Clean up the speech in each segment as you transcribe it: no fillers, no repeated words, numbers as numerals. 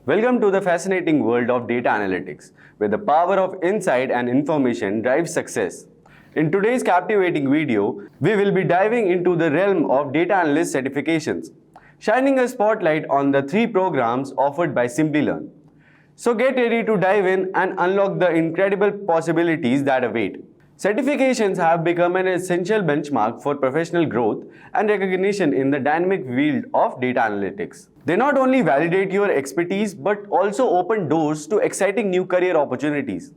Welcome to the fascinating world of data analytics, where the power of insight and information drives success. In today's captivating video, we will be diving into the realm of Data Analyst Certifications, shining a spotlight on the 3 programs offered by Simplilearn. So get ready to dive in and unlock the incredible possibilities that await. Certifications have become an essential benchmark for professional growth and recognition in the dynamic field of data analytics. They not only validate your expertise but also open doors to exciting new career opportunities.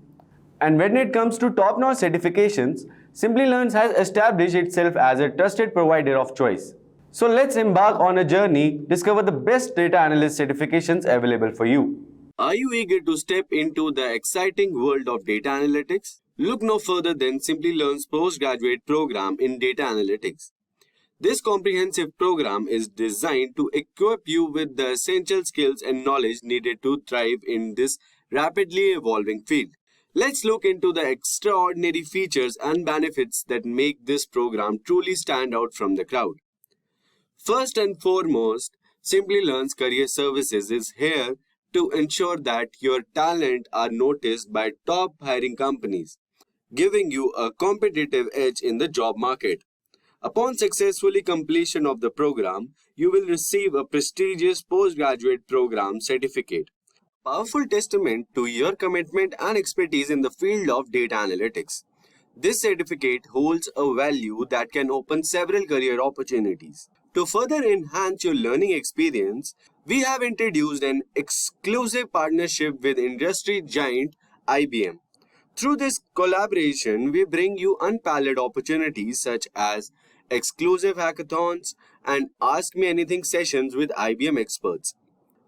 And when it comes to top-notch certifications, Simplilearn has established itself as a trusted provider of choice. So let's embark on a journey, discover the best data analyst certifications available for you. Are you eager to step into the exciting world of data analytics? Look no further than Simplilearn's postgraduate program in data analytics. This comprehensive program is designed to equip you with the essential skills and knowledge needed to thrive in this rapidly evolving field. Let's look into the extraordinary features and benefits that make this program truly stand out from the crowd. First and foremost, Simplilearn's Career Services is here to ensure that your talent are noticed by top hiring companies, giving you a competitive edge in the job market. Upon successfully completion of the program, you will receive a prestigious postgraduate program certificate, powerful testament to your commitment and expertise in the field of data analytics. This certificate holds a value that can open several career opportunities. To further enhance your learning experience, we have introduced an exclusive partnership with industry giant IBM. Through this collaboration, we bring you unparalleled opportunities such as exclusive hackathons and Ask Me Anything sessions with IBM experts.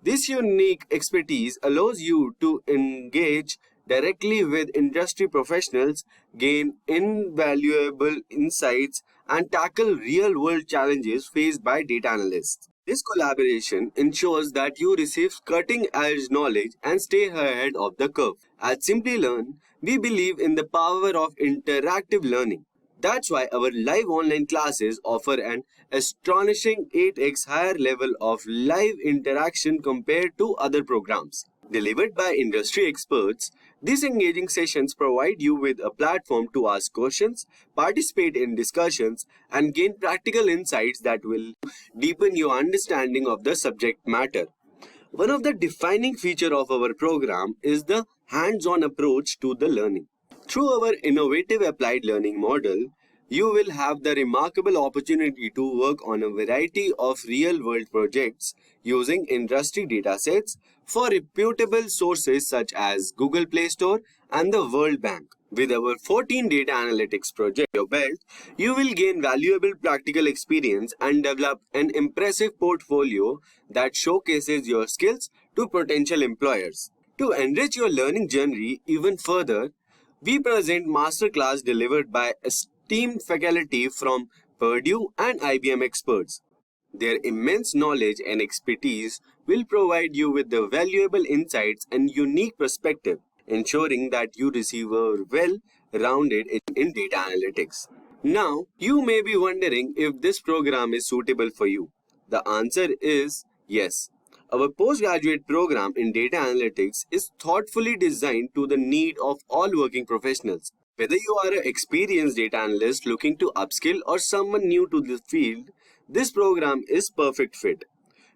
This unique expertise allows you to engage directly with industry professionals, gain invaluable insights, and tackle real-world challenges faced by data analysts. This collaboration ensures that you receive cutting-edge knowledge and stay ahead of the curve. At Simplilearn, we believe in the power of interactive learning. That's why our live online classes offer an astonishing 8x higher level of live interaction compared to other programs. Delivered by industry experts, these engaging sessions provide you with a platform to ask questions, participate in discussions, and gain practical insights that will deepen your understanding of the subject matter. One of the defining features of our program is the hands-on approach to the learning. Through our innovative applied learning model, you will have the remarkable opportunity to work on a variety of real-world projects using industry datasets for reputable sources such as Google Play Store and the World Bank. With our 14 data analytics projects your belt, you will gain valuable practical experience and develop an impressive portfolio that showcases your skills to potential employers. To enrich your learning journey even further, we present masterclass delivered by esteemed faculty from Purdue and IBM experts. Their immense knowledge and expertise will provide you with the valuable insights and unique perspective, ensuring that you receive a well-rounded in data analytics. Now, you may be wondering if this program is suitable for you. The answer is yes. Our postgraduate program in data analytics is thoughtfully designed to the need of all working professionals. Whether you are an experienced data analyst looking to upskill or someone new to the field, this program is perfect fit.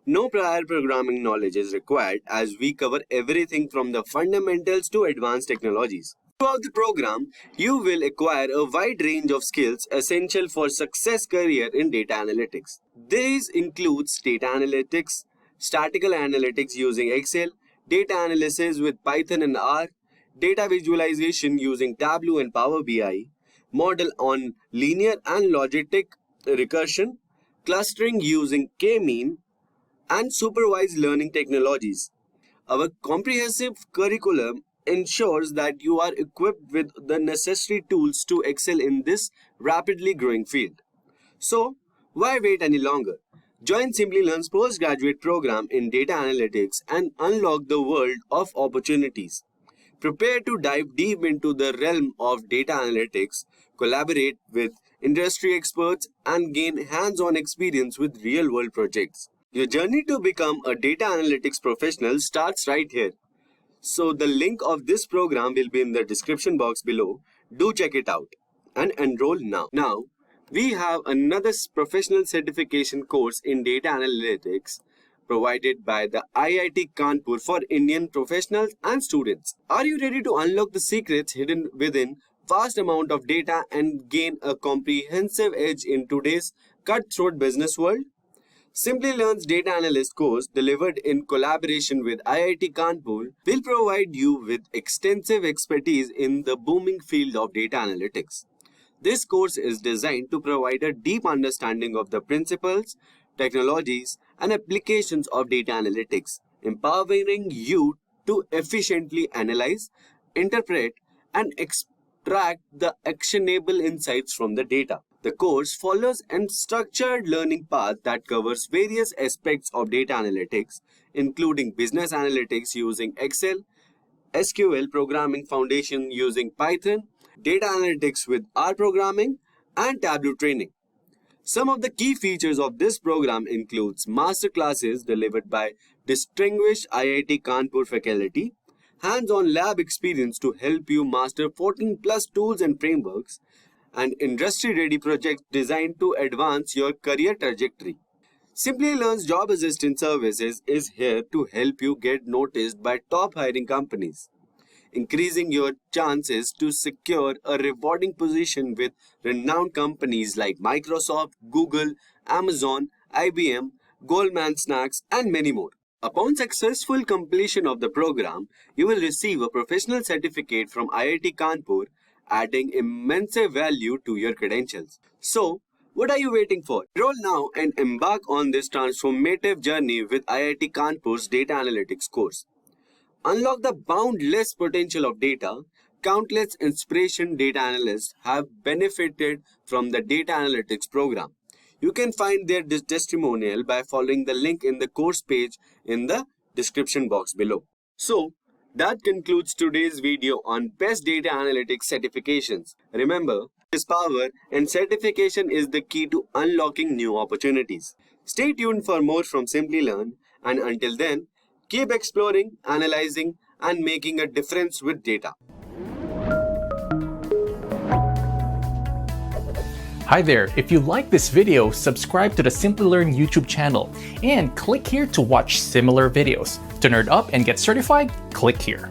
No prior programming knowledge is required as we cover everything from the fundamentals to advanced technologies. Throughout the program, you will acquire a wide range of skills essential for success career in data analytics. These includes data analytics, statistical analytics using Excel, data analysis with Python and R, data visualization using Tableau and Power BI, model on linear and logistic recursion, clustering using K-mean, and supervised learning technologies. Our comprehensive curriculum ensures that you are equipped with the necessary tools to excel in this rapidly growing field. So, why wait any longer? Join Simplilearn's postgraduate program in data analytics and unlock the world of opportunities. Prepare to dive deep into the realm of data analytics, collaborate with industry experts, and gain hands-on experience with real-world projects. Your journey to become a data analytics professional starts right here. So the link of this program will be in the description box below. Do check it out and enroll now. Now, we have another professional certification course in data analytics provided by the IIT Kanpur for Indian professionals and students. Are you ready to unlock the secrets hidden within vast amount of data and gain a comprehensive edge in today's cutthroat business world? Simplilearn's Data Analyst course, delivered in collaboration with IIT Kanpur, will provide you with extensive expertise in the booming field of data analytics. This course is designed to provide a deep understanding of the principles, technologies, and applications of data analytics, empowering you to efficiently analyze, interpret, and extract the actionable insights from the data. The course follows a structured learning path that covers various aspects of data analytics, including business analytics using Excel, SQL programming foundation using Python, data analytics with R programming, and Tableau training. Some of the key features of this program includes master classes delivered by distinguished IIT Kanpur faculty, hands-on lab experience to help you master 14 plus tools and frameworks, and industry-ready projects designed to advance your career trajectory. Simplilearn's Job Assistant Services is here to help you get noticed by top hiring companies, increasing your chances to secure a rewarding position with renowned companies like Microsoft, Google, Amazon, IBM, Goldman Sachs, and many more. Upon successful completion of the program, you will receive a professional certificate from IIT Kanpur, adding immense value to your credentials. So, what are you waiting for? Enroll now and embark on this transformative journey with IIT Kanpur's Data Analytics course. Unlock the boundless potential of data. Countless inspiration data analysts have benefited from the Data Analytics program. You can find their testimonial by following the link in the course page in the description box below. So, that concludes today's video on Best Data Analytics Certifications. Remember, this power and certification is the key to unlocking new opportunities. Stay tuned for more from Simplilearn, and until then, keep exploring, analyzing, and making a difference with data. Hi there, if you like this video, subscribe to the Simplilearn YouTube channel and click here to watch similar videos. To nerd up and get certified, click here.